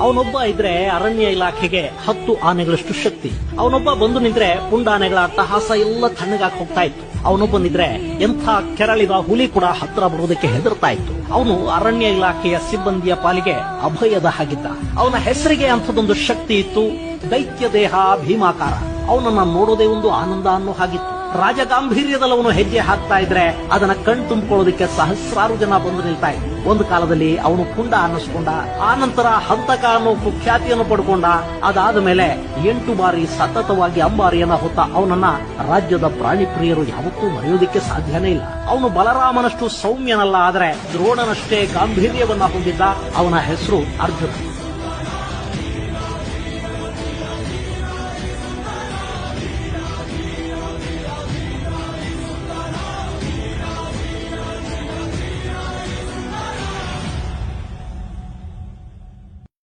ಅವನೊಬ್ಬ ಇದ್ರೆ ಅರಣ್ಯ ಇಲಾಖೆಗೆ 10 ಆನೆಗಳಷ್ಟು ಶಕ್ತಿ. ಅವನೊಬ್ಬ ಬಂದು ನಿಂತ್ರೆ ಪುಂಡಾನೆಗಳ ಅಟ್ಟಹಾಸ ಎಲ್ಲ ತಣ್ಣಗಾಗಿ ಹೋಗ್ತಾ ಇತ್ತು. ಅವನೊಬ್ಬನಿದ್ರೆ ಎಂಥ ಕೆರಳಿದ ಹುಲಿ ಕೂಡ ಹತ್ರ ಬರುವುದಕ್ಕೆ ಹೆದರ್ತಾ ಇತ್ತು. ಅವನು ಅರಣ್ಯ ಇಲಾಖೆಯ ಸಿಬ್ಬಂದಿಯ ಪಾಲಿಗೆ ಅಭಯದ ಹಾಗಿದ್ದ. ಅವನ ಹೆಸರಿಗೆ ಅಂಥದೊಂದು ಶಕ್ತಿ ಇತ್ತು, ದೈತ್ಯ ದೇಹ, ಭೀಮಾಕಾರ. ಅವನನ್ನ ನೋಡೋದೇ ಒಂದು ಆನಂದ ಅನ್ನೋ ಹಾಗಿತ್ತು. ರಾಜಗಾಂಭೀರ್ಯದಲ್ಲಿ ಅವನು ಹೆಜ್ಜೆ ಹಾಕ್ತಾ ಇದ್ರೆ ಅದನ್ನ ಕಣ್ ತುಂಬಿಕೊಳ್ಳೋದಕ್ಕೆ ಸಹಸ್ರಾರು ಜನ ಬಂದು ನಿಲ್ತಾ ಇದ್ರು. ಒಂದು ಕಾಲದಲ್ಲಿ ಅವನು ಪುಂಡ ಅನ್ನಿಸ್ಕೊಂಡ, ಆ ನಂತರ ಹಂತಕ ಅನ್ನೋ ಕುಖ್ಯಾತಿಯನ್ನು ಪಡ್ಕೊಂಡ. ಅದಾದ ಮೇಲೆ 8 ಬಾರಿ ಸತತವಾಗಿ ಅಂಬಾರಿಯನ್ನ ಹೊತ್ತ ಅವನನ್ನ ರಾಜ್ಯದ ಪ್ರಾಣಿ ಪ್ರಿಯರು ಯಾವತ್ತೂ ಮರೆಯೋದಿಕ್ಕೆ ಸಾಧ್ಯನೇ ಇಲ್ಲ. ಅವನು ಬಲರಾಮನಷ್ಟು ಸೌಮ್ಯನಲ್ಲ, ಆದರೆ ದ್ರೋಣನಷ್ಟೇ ಗಾಂಭೀರ್ಯವನ್ನ ಹೊಂದಿದ್ದ. ಅವನ ಹೆಸರು ಅರ್ಜುನ.